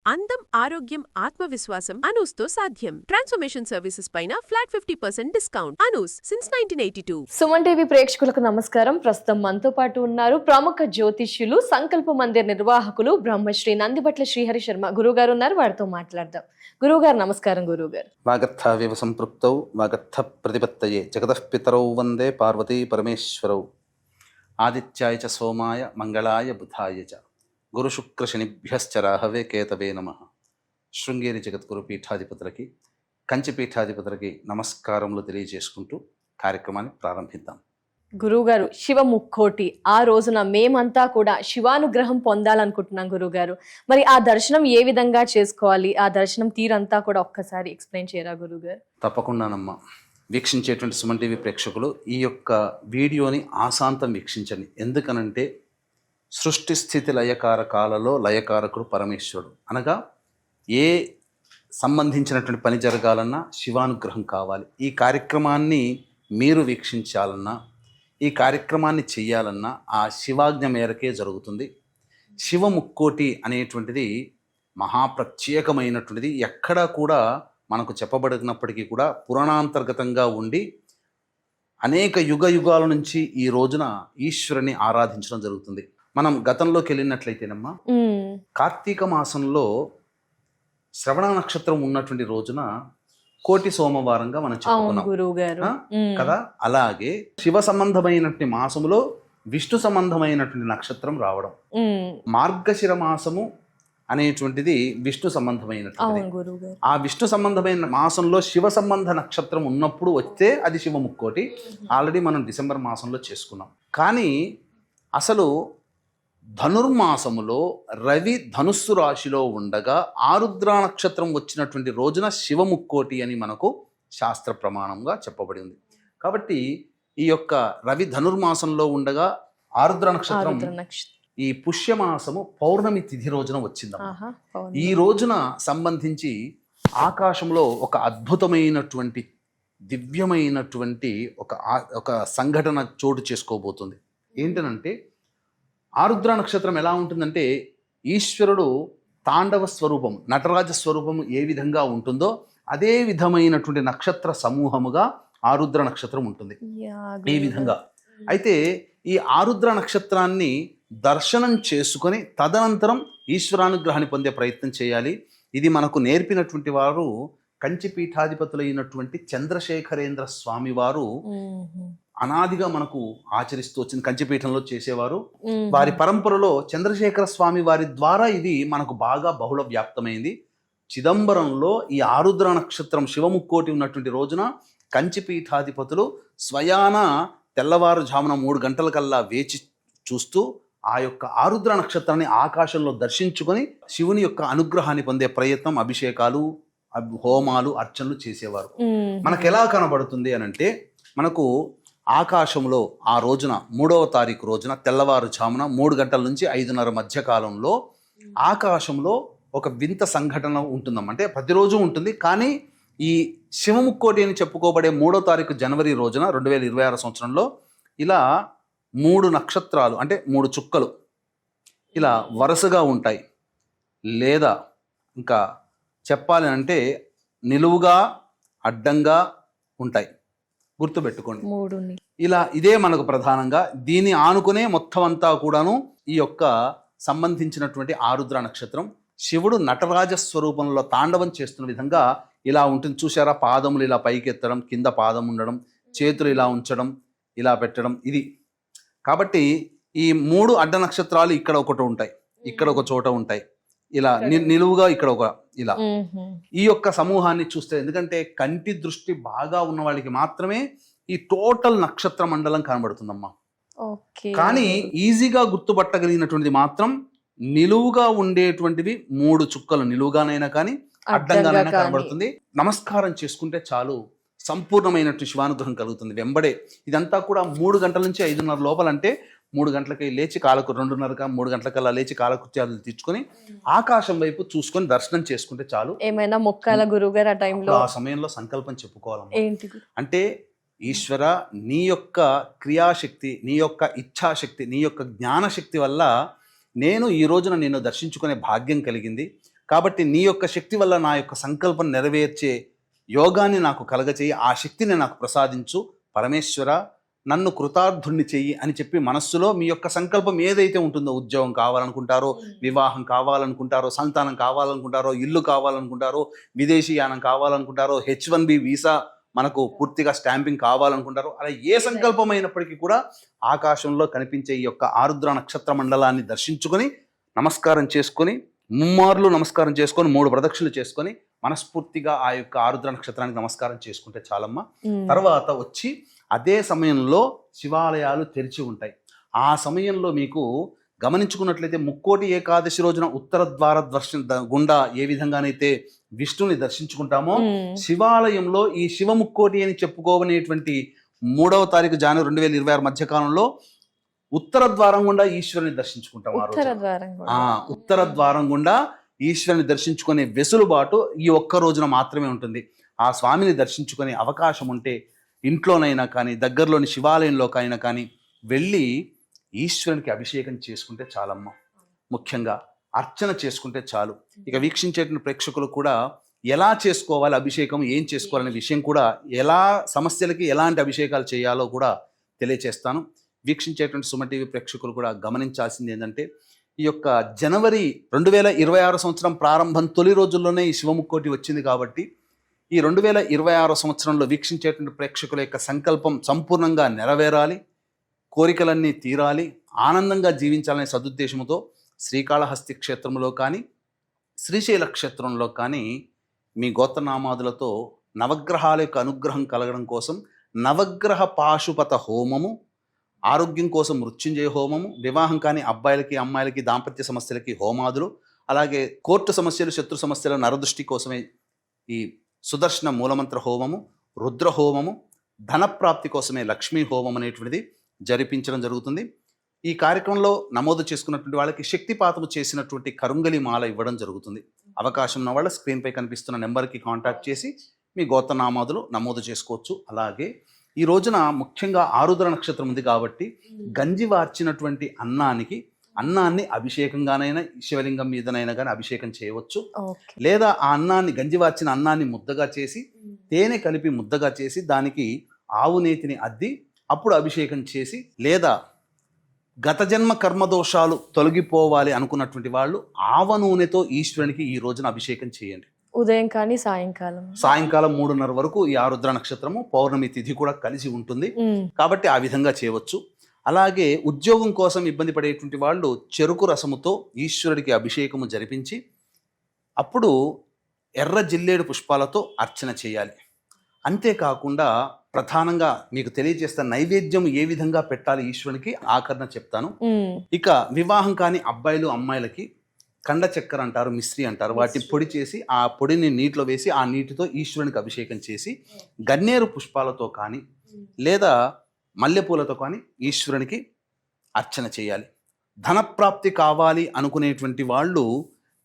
అందం, ఆరోగ్యం, ఆత్మవిశ్వాసం అనూస్తో సాధ్యం. ట్రాన్స్ఫర్మేషన్ సర్వీసెస్ పైన flat 50% discount. Anoos since 1982. Suman TV ప్రేక్షకులకు నమస్కారం. ప్రస్తుతం మనతో పాటు ఉన్నారు ప్రముఖ జ్యోతిష్యులు, సంకల్ప మందిర్ నిర్వాహకులు బ్రహ్మశ్రీ నందిబట్ల శ్రీహరి శర్మ గురుగారు ఉన్నారు. వారితో మాట్లాడదాం. గురుగారు నమస్కారం. గురుగారు వాగర్థావివ సంపృక్తౌ వాగర్థ ప్రతిపత్తయే జగతః పితరౌ వందే పార్వతీ పరమేశ్వరౌ ఆదిత్యాయ చ సోమాయ మంగళాయ బుధాయ చ గురు శుక్ర శనిభ్యశ్చ రాహవే కేతవే నమః. శృంగేరి జగద్గురు పీఠాధిపతులకి, కంచి పీఠాధిపతులకి నమస్కారములు తెలియజేసుకుంటూ కార్యక్రమాన్ని ప్రారంభిద్దాం. గురుగారు, శివ ముక్కోటి ఆ రోజున మేమంతా కూడా శివానుగ్రహం పొందాలనుకుంటున్నాం. గురుగారు, మరి ఆ దర్శనం ఏ విధంగా చేసుకోవాలి? ఆ దర్శనం తీరంతా కూడా ఒక్కసారి ఎక్స్ప్లెయిన్ చేయరా గురుగారు? తప్పకుండానమ్మా. వీక్షించేటువంటి సుమన్ టీవీ ప్రేక్షకులు ఈ యొక్క వీడియోని ఆశాంతం వీక్షించండి. ఎందుకనంటే సృష్టి స్థితి లయకారకాలలో లయకారకుడు పరమేశ్వరుడు. అనగా ఏ సంబంధించినటువంటి పని జరగాలన్నా శివానుగ్రహం కావాలి. ఈ కార్యక్రమాన్ని మీరు వీక్షించాలన్నా, ఈ కార్యక్రమాన్ని చెయ్యాలన్నా ఆ శివాజ్ఞ మేరకే జరుగుతుంది. శివ ముక్కోటి అనేటువంటిది మహాప్రత్యేకమైనటువంటిది. ఎక్కడా కూడా మనకు చెప్పబడినప్పటికీ కూడా పురాణాంతర్గతంగా ఉండి అనేక యుగ యుగాల నుంచి ఈ రోజున ఈశ్వరుని ఆరాధించడం జరుగుతుంది. మనం గతంలోకి వెళ్ళినట్లయితేనమ్మా, కార్తీక మాసంలో శ్రవణ నక్షత్రం ఉన్నటువంటి రోజున కోటి సోమవారంగా మనం చెప్పుకున్నాం కదా. అలాగే శివ సంబంధమైనటువంటి మాసములో విష్ణు సంబంధమైనటువంటి నక్షత్రం రావడం, మార్గశిర మాసము అనేటువంటిది విష్ణు సంబంధమైనటువంటి. ఆ విష్ణు సంబంధమైన మాసంలో శివ సంబంధ నక్షత్రం ఉన్నప్పుడు వస్తే అది శివ ముక్కోటి. ఆల్రెడీ మనం డిసెంబర్ మాసంలో చేసుకున్నాం. కానీ అసలు ధనుర్మాసములో రవి ధనుస్సు రాశిలో ఉండగా ఆరుద్ర నక్షత్రం వచ్చినటువంటి రోజున శివముక్కోటి అని మనకు శాస్త్ర ప్రమాణంగా చెప్పబడి ఉంది. కాబట్టి ఈ యొక్క రవి ధనుర్మాసంలో ఉండగా ఆరుద్ర నక్షత్రం ఈ పుష్యమాసము పౌర్ణమి తిథి రోజున వచ్చిందమ్మా. ఈ రోజున సంబంధించి ఆకాశంలో ఒక అద్భుతమైనటువంటి దివ్యమైనటువంటి ఒక సంఘటన చోటు చేసుకోబోతుంది. ఏంటనంటే, ఆరుద్ర నక్షత్రం ఎలా ఉంటుందంటే, ఈశ్వరుడు తాండవ స్వరూపం, నటరాజ స్వరూపం ఏ విధంగా ఉంటుందో అదే విధమైనటువంటి నక్షత్ర సమూహముగా ఆరుద్ర నక్షత్రం ఉంటుంది. ఈ విధంగా అయితే ఈ ఆరుద్ర నక్షత్రాన్ని దర్శనం చేసుకొని తదనంతరం ఈశ్వరానుగ్రహాన్ని పొందే ప్రయత్నం చేయాలి. ఇది మనకు నేర్పినటువంటి వారు కంచి పీఠాధిపతులైనటువంటి చంద్రశేఖరేంద్ర స్వామి వారు. అనాదిగా మనకు ఆచరిస్తూ వచ్చిన కంచిపీఠంలో చేసేవారు. వారి పరంపరలో చంద్రశేఖర స్వామి వారి ద్వారా ఇది మనకు బాగా బహుళ వ్యాప్తమైంది. చిదంబరంలో ఈ ఆరుద్ర నక్షత్రం శివముక్కోటి ఉన్నటువంటి రోజున కంచిపీఠాధిపతులు స్వయాన తెల్లవారుజామున 3 గంటలకల్లా వేచి చూస్తూ ఆ యొక్క ఆరుద్ర నక్షత్రాన్ని ఆకాశంలో దర్శించుకొని శివుని యొక్క అనుగ్రహాన్ని పొందే ప్రయత్నం, అభిషేకాలు, హోమాలు, అర్చనలు చేసేవారు. మనకు ఎలా కనబడుతుంది అనంటే, మనకు ఆకాశంలో ఆ రోజున 3వ తారీఖు రోజున తెల్లవారుజామున 3 గంటల నుంచి 5:30 మధ్య కాలంలో ఆకాశంలో ఒక వింత సంఘటన ఉంటుందమ్మ. అంటే ప్రతిరోజు ఉంటుంది, కానీ ఈ శివముక్కోటి అని చెప్పుకోబడే 3వ తారీఖు జనవరి రోజున 2026 సంవత్సరంలో ఇలా 3 నక్షత్రాలు, అంటే 3 చుక్కలు ఇలా వరుసగా ఉంటాయి. లేదా ఇంకా చెప్పాలి అంటే నిలువుగా, అడ్డంగా ఉంటాయి. గుర్తుపెట్టుకోండి. ఇలా ఇదే మనకు ప్రధానంగా దీన్ని ఆనుకునే మొత్తం అంతా కూడాను ఈ యొక్క సంబంధించినటువంటి ఆరుద్ర నక్షత్రం. శివుడు నటరాజ స్వరూపంలో తాండవం చేస్తున్న విధంగా ఇలా ఉంటుంది. చూసారా, పాదములు ఇలా పైకెత్తడం, కింద పాదం ఉండడం, చేతులు ఇలా ఉంచడం, ఇలా పెట్టడం. ఇది కాబట్టి ఈ 3 అడ్డ నక్షత్రాలు ఇక్కడ ఒకటి ఉంటాయి, ఇక్కడ ఒక చోట ఉంటాయి, ఇలా నిలువుగా ఇక్కడ ఒక ఇలా. ఈ యొక్క సమూహాన్ని చూస్తే, ఎందుకంటే కంటి దృష్టి బాగా ఉన్న వాళ్ళకి మాత్రమే ఈ టోటల్ నక్షత్ర మండలం కనబడుతుందమ్మా. కానీ ఈజీగా గుర్తుపట్టగలిగినటువంటిది మాత్రం నిలువుగా ఉండేటువంటివి 3 చుక్కలు, నిలువుగానైనా కానీ అడ్డంగానైనా కనబడుతుంది. నమస్కారం చేసుకుంటే చాలు, సంపూర్ణమైనటువంటి శివానుగ్రహం కలుగుతుంది వెంబడే. ఇదంతా కూడా 3 గంటల నుంచి 5:30 లోపలంటే 3 గంటలకి లేచి 2:30 3 గంటలకల్లా లేచి కాలకృత్యాలు తీర్చుకొని ఆకాశం వైపు చూసుకొని దర్శనం చేసుకుంటే చాలు. ఏమైనా మొక్కాల గురుగారు ఆ టైంలో? ఆ సమయంలో సంకల్పం చెప్పుకోవాలమ్మా. అంటే ఈశ్వర, నీ యొక్క క్రియాశక్తి, నీ యొక్క ఇచ్ఛాశక్తి, నీ యొక్క జ్ఞానశక్తి వల్ల నేను ఈ రోజున నిన్ను దర్శించుకునే భాగ్యం కలిగింది. కాబట్టి నీ యొక్క శక్తి వల్ల నా యొక్క సంకల్పం నెరవేర్చే యోగాన్ని నాకు కలగచేయి, ఆ శక్తిని నాకు ప్రసాదించు పరమేశ్వర, నన్ను కృతార్థుణ్ణి చెయ్యి అని చెప్పి మనస్సులో మీ యొక్క సంకల్పం ఏదైతే ఉంటుందో, ఉద్యోగం కావాలనుకుంటారో, వివాహం కావాలనుకుంటారో, సంతానం కావాలనుకుంటారో, ఇల్లు కావాలనుకుంటారో, విదేశీయానం కావాలనుకుంటారో, H1B వీసా మనకు పూర్తిగా స్టాంపింగ్ కావాలనుకుంటారో, అలా ఏ సంకల్పం అయినప్పటికీ కూడా ఆకాశంలో కనిపించే ఈ యొక్క ఆరుద్ర నక్షత్ర మండలాన్ని దర్శించుకొని నమస్కారం చేసుకొని, ముమ్మార్లు నమస్కారం చేసుకొని, 3 ప్రదక్షిణలు చేసుకొని మనస్ఫూర్తిగా ఆ యొక్క ఆరుద్ర నక్షత్రానికి నమస్కారం చేసుకుంటే చాలమ్మా. తర్వాత వచ్చి అదే సమయంలో శివాలయాలు తెరిచి ఉంటాయి. ఆ సమయంలో మీకు గమనించుకున్నట్లయితే ముక్కోటి ఏకాదశి రోజున ఉత్తర ద్వార గుండా ఏ విధంగానైతే విష్ణుని దర్శించుకుంటామో, శివాలయంలో ఈ శివముక్కోటి అని చెప్పుకోవనేటువంటి 3వ తారీఖు జనవరి 2026 మధ్యకాలంలో ఉత్తర ద్వారం గుండా ఈశ్వరుని దర్శించుకుంటాం. ఉత్తర ద్వారం గుండా ఈశ్వరుని దర్శించుకునే వెసులుబాటు ఈ ఒక్క రోజున మాత్రమే ఉంటుంది. ఆ స్వామిని దర్శించుకునే అవకాశం ఉంటే ఇంట్లోనైనా కానీ, దగ్గరలోని శివాలయంలోకైనా కానీ వెళ్ళి ఈశ్వరునికి అభిషేకం చేసుకుంటే చాలమ్మా. ముఖ్యంగా అర్చన చేసుకుంటే చాలు. ఇక వీక్షించేటువంటి ప్రేక్షకులు కూడా ఎలా చేసుకోవాలి అభిషేకం, ఏం చేసుకోవాలనే విషయం కూడా, ఎలా సమస్యలకి ఎలాంటి అభిషేకాలు చేయాలో కూడా తెలియచేస్తాను. వీక్షించేటువంటి సుమ టీవీ ప్రేక్షకులు కూడా గమనించాల్సింది ఏంటంటే, ఈ యొక్క జనవరి 2026 సంవత్సరం ప్రారంభం తొలి రోజుల్లోనే ఈ శివముక్కోటి వచ్చింది కాబట్టి, ఈ 2026 సంవత్సరంలో వీక్షించేటువంటి ప్రేక్షకుల యొక్క సంకల్పం సంపూర్ణంగా నెరవేరాలి, కోరికలన్నీ తీరాలి, ఆనందంగా జీవించాలనే సదుద్దేశంతో శ్రీకాళహస్తి క్షేత్రంలో కానీ, శ్రీశైల క్షేత్రంలో కానీ మీ గోత్రనామాదులతో నవగ్రహాల యొక్క అనుగ్రహం కలగడం కోసం నవగ్రహ పాశుపత హోమము, ఆరోగ్యం కోసం మృత్యుంజయ హోమము, వివాహం కాని అబ్బాయిలకి అమ్మాయిలకి దాంపత్య సమస్యలకి హోమాదులు, అలాగే కోర్టు సమస్యలు, శత్రు సమస్యల నరదృష్టి కోసమే ఈ సుదర్శన మూలమంత్ర హోమము, రుద్ర హోమము, ధనప్రాప్తి కోసమే లక్ష్మీ హోమం అనేటువంటిది జరిపించడం జరుగుతుంది. ఈ కార్యక్రమంలో నమోదు చేసుకున్నటువంటి వాళ్ళకి శక్తిపాతము చేసినటువంటి కరుంగలి మాల ఇవ్వడం జరుగుతుంది. అవకాశం ఉన్న వాళ్ళు స్క్రీన్పై కనిపిస్తున్న నెంబర్కి కాంటాక్ట్ చేసి మీ గోత్రనామాదులు నమోదు చేసుకోవచ్చు. అలాగే ఈ రోజున ముఖ్యంగా ఆరుద్ర నక్షత్రం ఉంది కాబట్టి గంజి వార్చినటువంటి అన్నాన్ని అభిషేకంగానైనా శివలింగం మీదనైనా కానీ అభిషేకం చేయవచ్చు. లేదా ఆ అన్నాన్ని, గంజి వార్చిన అన్నాన్ని ముద్దగా చేసి, తేనె కలిపి ముద్దగా చేసి, దానికి ఆవు నేతిని అద్ది అప్పుడు అభిషేకం చేసి, లేదా గత జన్మ కర్మదోషాలు తొలగిపోవాలి అనుకున్నటువంటి వాళ్ళు ఆవ నూనెతో ఈశ్వరునికి ఈ రోజున అభిషేకం చేయండి. ఉదయం కానీ సాయంకాలం 3:30 వరకు ఈ ఆరుద్ర నక్షత్రము పౌర్ణమి తిథి కూడా కలిసి ఉంటుంది కాబట్టి ఆ విధంగా చేయవచ్చు. అలాగే ఉద్యోగం కోసం ఇబ్బంది పడేటువంటి వాళ్ళు చెరుకు రసముతో ఈశ్వరుడికి అభిషేకము జరిపించి అప్పుడు ఎర్ర జిల్లేడు పుష్పాలతో అర్చన చేయాలి. అంతేకాకుండా ప్రధానంగా మీకు తెలియజేస్తా నైవేద్యం ఏ విధంగా పెట్టాలి ఈశ్వరునికి ఆకరణ చెప్తాను. ఇక వివాహం కాని అబ్బాయిలు అమ్మాయిలకి కండ చక్కెర అంటారు, మిశ్రీ అంటారు, వాటిని పొడి చేసి ఆ పొడిని నీటిలో వేసి ఆ నీటితో ఈశ్వరునికి అభిషేకం చేసి గన్నేరు పుష్పాలతో కానీ లేదా మల్లెపూలతో కానీ ఈశ్వరునికి అర్చన చేయాలి. ధనప్రాప్తి కావాలి అనుకునేటువంటి వాళ్ళు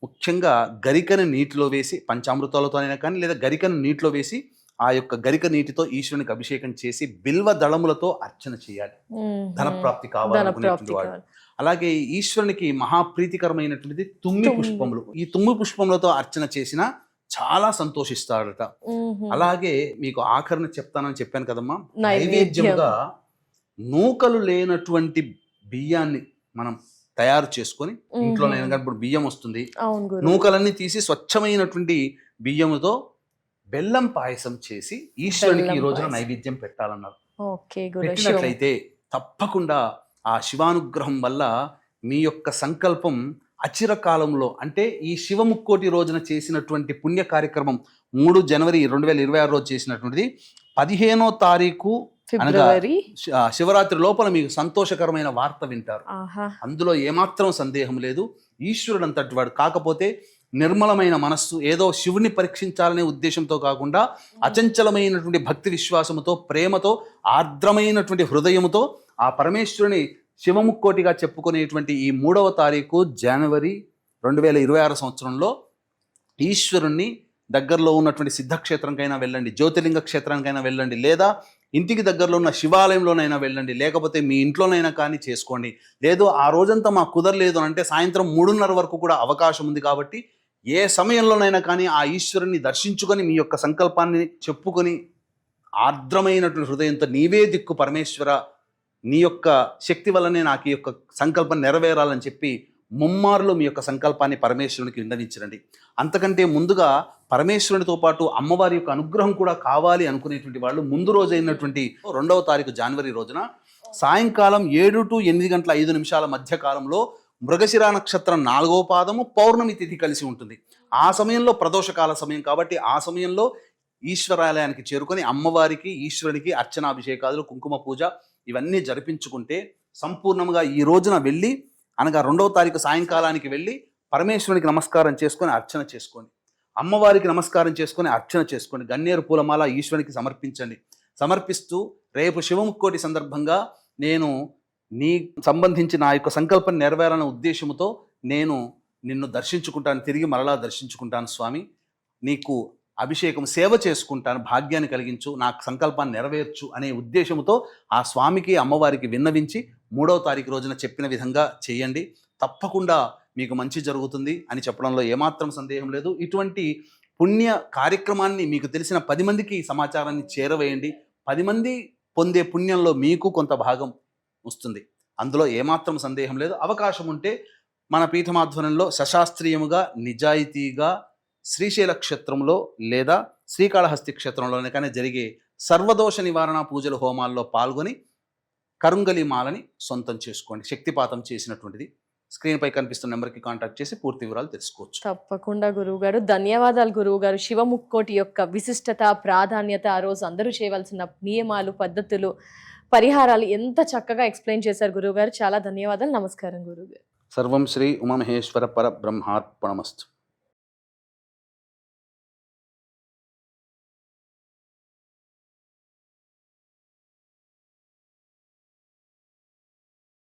ముఖ్యంగా గరికను నీటిలో వేసి, పంచామృతాలతో అయినా కానీ లేదా గరికను నీటిలో వేసి ఆ యొక్క గరిక నీటితో ఈశ్వరునికి అభిషేకం చేసి బిల్వ దళములతో అర్చన చేయాలి. ధనప్రాప్తి కావాలనుకునేటువంటి వాళ్ళు. అలాగే ఈశ్వరునికి మహాప్రీతికరమైనటువంటిది తుమ్మి పుష్పములు. ఈ తుమ్మి పుష్పములతో అర్చన చేసిన చాలా సంతోషిస్తాడట. అలాగే మీకు ఆఖరణ చెప్తానని చెప్పాను కదమ్మా, నైవేద్యంగా నూకలు లేనటువంటి బియ్యాన్ని మనం తయారు చేసుకొని ఇంట్లోనైనా కానీ, ఇప్పుడు బియ్యం వస్తుంది, నూకలన్నీ తీసి స్వచ్ఛమైనటువంటి బియ్యముతో బెల్లం పాయసం చేసి ఈశ్వరునికి ఈ రోజున నైవేద్యం పెట్టాలన్నారు. పెట్టినట్లయితే తప్పకుండా ఆ శివానుగ్రహం వల్ల మీ యొక్క సంకల్పం అచిరకాలంలో, అంటే ఈ శివముక్కోటి రోజున చేసినటువంటి పుణ్య కార్యక్రమం 3 జనవరి 2026 రోజు చేసినటువంటిది 15వ తారీఖు అనగా శివరాత్రి లోపల మీకు సంతోషకరమైన వార్త వింటారు. అందులో ఏమాత్రం సందేహం లేదు. ఈశ్వరుడు అంతటి వాడు. కాకపోతే నిర్మలమైన మనస్సు, ఏదో శివుని పరీక్షించాలనే ఉద్దేశంతో కాకుండా అచంచలమైనటువంటి భక్తి విశ్వాసముతో, ప్రేమతో, ఆర్ద్రమైనటువంటి హృదయముతో ఆ పరమేశ్వరుని శివముక్కోటిగా చెప్పుకునేటువంటి ఈ 3వ తారీఖు జనవరి 2026 సంవత్సరంలో ఈశ్వరుణ్ణి దగ్గరలో ఉన్నటువంటి సిద్ధక్షేత్రంకైనా వెళ్ళండి, జ్యోతిర్లింగ క్షేత్రానికైనా వెళ్ళండి, లేదా ఇంటికి దగ్గరలో ఉన్న శివాలయంలోనైనా వెళ్ళండి, లేకపోతే మీ ఇంట్లోనైనా కానీ చేసుకోండి. లేదు ఆ రోజంతా మాకు కుదరలేదు అంటే సాయంత్రం 3:30 వరకు కూడా అవకాశం ఉంది కాబట్టి ఏ సమయంలోనైనా కానీ ఆ ఈశ్వరుని దర్శించుకొని మీ యొక్క సంకల్పాన్ని చెప్పుకొని ఆర్ద్రమైనటువంటి హృదయంతో నీవే దిక్కు పరమేశ్వర, నీ యొక్క శక్తి వల్లనే నాకు ఈ యొక్క సంకల్పం నెరవేరాలని చెప్పి ముమ్మారులో మీ యొక్క సంకల్పాన్ని పరమేశ్వరునికి విన్నవించండి. అంతకంటే ముందుగా పరమేశ్వరునితో పాటు అమ్మవారి యొక్క అనుగ్రహం కూడా కావాలి అనుకునేటువంటి వాళ్ళు ముందు రోజైనటువంటి 2వ తారీఖు జనవరి రోజున సాయంకాలం 7 to 8 గంటల 5 నిమిషాల మధ్య కాలంలో మృగశిర నక్షత్రం 4వ పాదము పౌర్ణమి తిథి కలిసి ఉంటుంది. ఆ సమయంలో ప్రదోషకాల సమయం కాబట్టి ఆ సమయంలో ఈశ్వరాలయానికి చేరుకొని అమ్మవారికి ఈశ్వరునికి అర్చనాభిషేకాదులు, కుంకుమ పూజ ఇవన్నీ జరిపించుకుంటే సంపూర్ణంగా ఈ రోజున వెళ్ళి, అనగా 2వ తారీఖు సాయంకాలానికి వెళ్ళి పరమేశ్వరునికి నమస్కారం చేసుకొని అర్చన చేసుకోండి. అమ్మవారికి నమస్కారం చేసుకొని అర్చన చేసుకోండి. గన్నేరు పూలమాల ఈశ్వరునికి సమర్పించండి. సమర్పిస్తూ రేపు శివముక్కోటి సందర్భంగా నేను నీ సంబంధించి నా యొక్క సంకల్పం నెరవేరాలనే ఉద్దేశంతో నేను నిన్ను దర్శించుకుంటాను, తిరిగి మరలా దర్శించుకుంటాను స్వామి, నీకు అభిషేకం సేవ చేసుకుంటాను, భాగ్యాన్ని కలిగించు, నాకు సంకల్పాన్ని నెరవేర్చు అనే ఉద్దేశంతో ఆ స్వామికి అమ్మవారికి విన్నవించి 3వ తారీఖు రోజున చెప్పిన విధంగా చేయండి. తప్పకుండా మీకు మంచి జరుగుతుంది అని చెప్పడంలో ఏమాత్రం సందేహం లేదు. ఇటువంటి పుణ్య కార్యక్రమాన్ని మీకు తెలిసిన 10 మందికి సమాచారాన్ని చేరవేయండి. 10 మంది పొందే పుణ్యంలో మీకు కొంత భాగం వస్తుంది, అందులో ఏమాత్రం సందేహం లేదు. అవకాశం ఉంటే మన పీఠమాధ్వర్యంలో సశాస్త్రీయముగా నిజాయితీగా శ్రీశైల క్షేత్రంలో లేదా శ్రీకాళహస్తి క్షేత్రంలోనే కానీ జరిగే సర్వదోష నివారణ పూజల హోమాల్లో పాల్గొని కరుంగలి మాలని సొంతం చేసుకోండి. శక్తిపాతం చేసినటువంటిది. స్క్రీన్పై కనిపిస్తున్న నెంబర్కి కాంటాక్ట్ చేసి పూర్తి వివరాలు తెలుసుకోవచ్చు. తప్పకుండా గురువుగారు, ధన్యవాదాలు గురువుగారు. శివముక్కోటి యొక్క విశిష్టత, ప్రాధాన్యత, ఆ రోజు అందరూ చేయవలసిన నియమాలు, పద్ధతులు, పరిహారాలు ఎంత చక్కగా ఎక్స్ప్లెయిన్ చేశారు గురువుగారు. చాలా ధన్యవాదాలు. నమస్కారం గురువుగారు. సర్వం శ్రీ ఉమామహేశ్వర పరబ్రహ్మార్పణమస్తు.